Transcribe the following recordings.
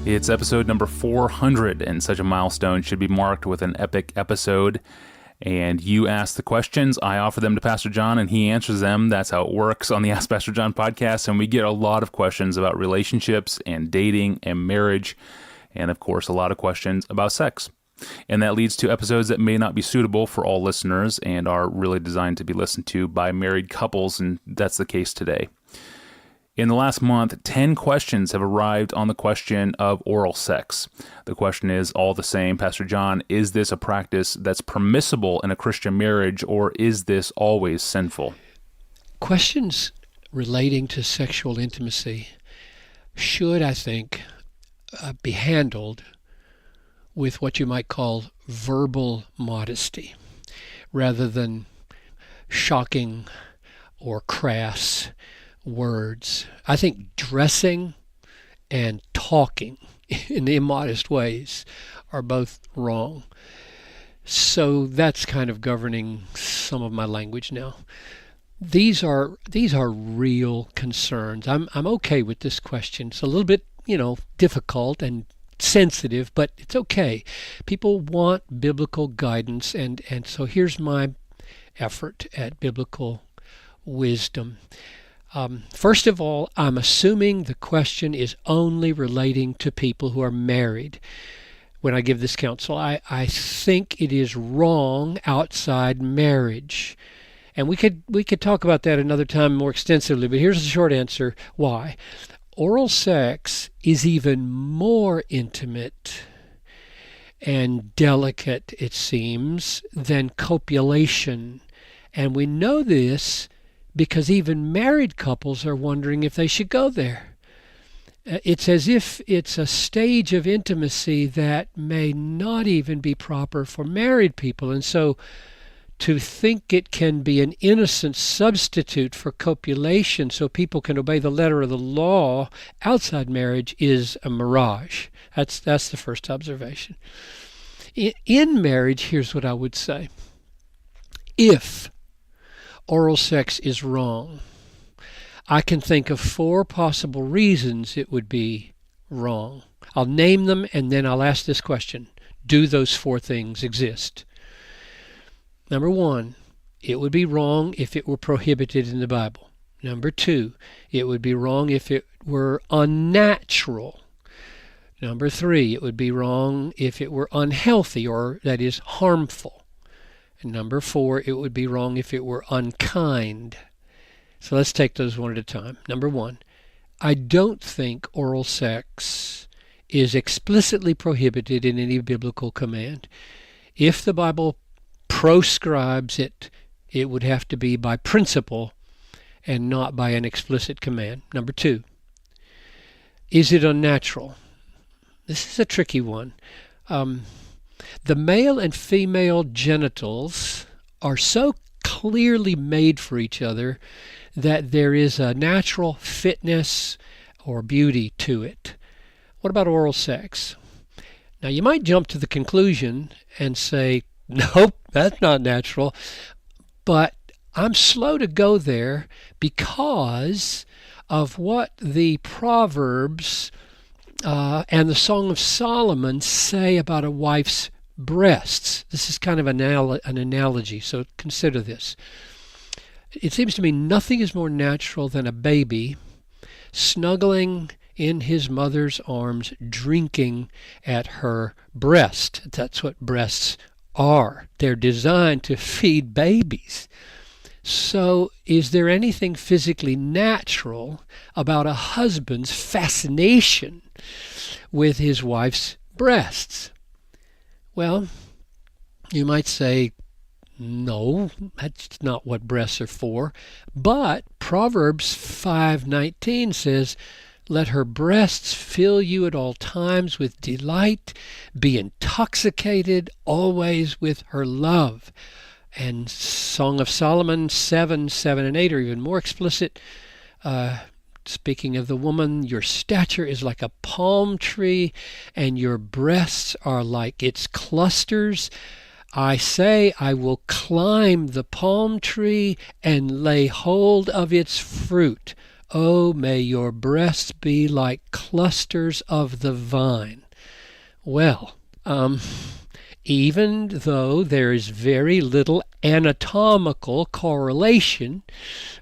It's episode number 400, and such a milestone should be marked with an epic episode. And you ask the questions, I offer them to Pastor John, and he answers them. That's how it works on the Ask Pastor John podcast. And we get a lot of questions about relationships and dating and marriage, and of course, a lot of questions about sex. And that leads to episodes that may not be suitable for all listeners and are really designed to be listened to by married couples, and that's the case today. In the last month, 10 questions have arrived on the question of oral sex. The question is all the same, Pastor John, is this a practice that's permissible in a Christian marriage, or is this always sinful? Questions relating to sexual intimacy should, I think, be handled with what you might call verbal modesty, rather than shocking or crass words. I think dressing and talking in immodest ways are both wrong. So that's kind of governing some of my language now. These are real concerns. I'm okay with this question. It's a little bit, difficult and sensitive, but it's okay. People want biblical guidance, and so here's my effort at biblical wisdom. First of all, I'm assuming the question is only relating to people who are married. When I give this counsel, I think it is wrong outside marriage. And we could talk about that another time more extensively, but here's the short answer. Why? Oral sex is even more intimate and delicate, it seems, than copulation. And we know this because even married couples are wondering if they should go there. It's as if it's a stage of intimacy that may not even be proper for married people. And so to think it can be an innocent substitute for copulation so people can obey the letter of the law outside marriage is a mirage. That's the first observation. In marriage, here's what I would say. If oral sex is wrong, I can think of 4 possible reasons it would be wrong. I'll name them and then I'll ask this question. Do those 4 things exist? Number 1, it would be wrong if it were prohibited in the Bible. Number 2, it would be wrong if it were unnatural. Number 3, it would be wrong if it were unhealthy, or that is harmful. And number 4, it would be wrong if it were unkind. So let's take those one at a time. Number 1, I don't think oral sex is explicitly prohibited in any biblical command. If the Bible proscribes it, it would have to be by principle and not by an explicit command. Number 2, is it unnatural? This is a tricky one. The male and female genitals are so clearly made for each other that there is a natural fitness or beauty to it. What about oral sex? Now, you might jump to the conclusion and say, nope, that's not natural. But I'm slow to go there because of what the Proverbs and the Song of Solomon say about a wife's breasts. This is kind of an analogy, so consider this. It seems to me nothing is more natural than a baby snuggling in his mother's arms, drinking at her breast. That's what breasts are. They're designed to feed babies. So is there anything physically natural about a husband's fascination with his wife's breasts? Well, you might say, no, that's not what breasts are for. But Proverbs 5:19 says, let her breasts fill you at all times with delight, be intoxicated always with her love. And Song of Solomon 7 and 8 are even more explicit. Speaking of the woman, your stature is like a palm tree, and your breasts are like its clusters. I say, I will climb the palm tree and lay hold of its fruit. Oh, may your breasts be like clusters of the vine. Well, even though there is very little anatomical correlation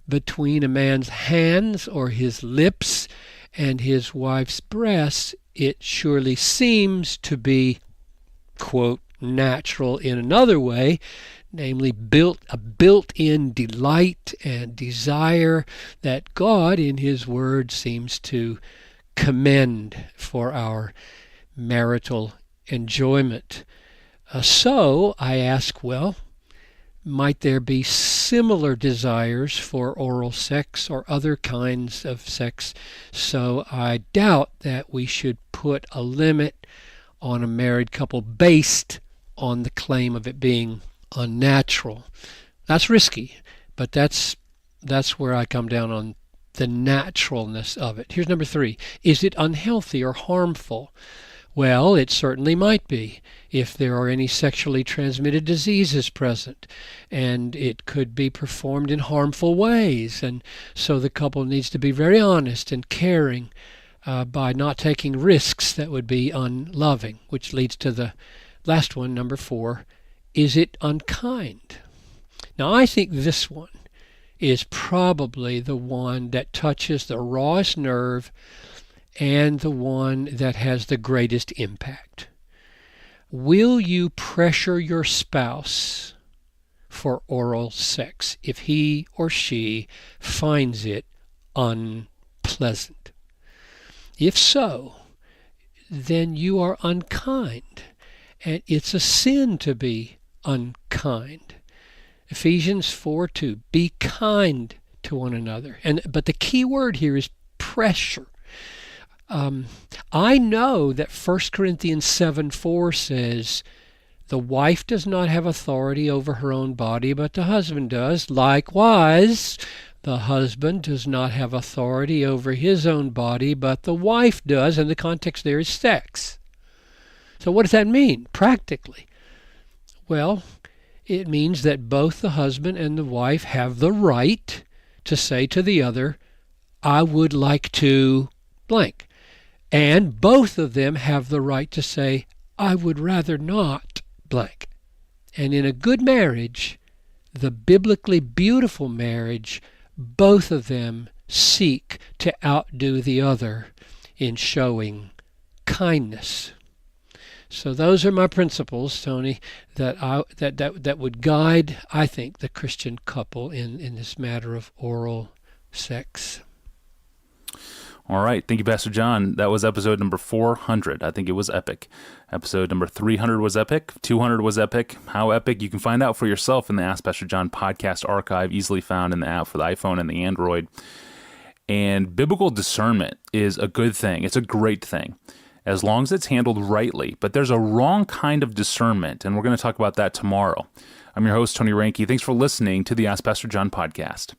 between a man's hands or his lips and his wife's breasts, it surely seems to be, quote, natural in another way, namely a built-in delight and desire that God in his word seems to commend for our marital enjoyment. So I ask, well, might there be similar desires for oral sex or other kinds of sex? So I doubt that we should put a limit on a married couple based on the claim of it being unnatural. That's risky, but that's where I come down on the naturalness of it. Here's number 3. Is it unhealthy or harmful? Well, it certainly might be if there are any sexually transmitted diseases present, and it could be performed in harmful ways, and so the couple needs to be very honest and caring by not taking risks that would be unloving, which leads to the last one, number 4. Is it unkind? Now, I think this one is probably the one that touches the rawest nerve and the one that has the greatest impact. Will you pressure your spouse for oral sex if he or she finds it unpleasant? If so, then you are unkind, and it's a sin to be unkind. Ephesians 4:2, be kind to one another. But the key word here is pressure. I know that 1 Corinthians 7:4 says, the wife does not have authority over her own body, but the husband does. Likewise, the husband does not have authority over his own body, but the wife does, and the context there is sex. So what does that mean practically? Well, it means that both the husband and the wife have the right to say to the other, I would like to blank. And both of them have the right to say, I would rather not blank. And in a good marriage, the biblically beautiful marriage, both of them seek to outdo the other in showing kindness. So those are my principles, Tony, that would guide, I think, the Christian couple in this matter of oral sex. All right. Thank you, Pastor John. That was episode number 400. I think it was epic. Episode number 300 was epic. 200 was epic. How epic? You can find out for yourself in the Ask Pastor John podcast archive, easily found in the app for the iPhone and the Android. And biblical discernment is a good thing. It's a great thing, as long as it's handled rightly. But there's a wrong kind of discernment, and we're going to talk about that tomorrow. I'm your host, Tony Reinke. Thanks for listening to the Ask Pastor John podcast.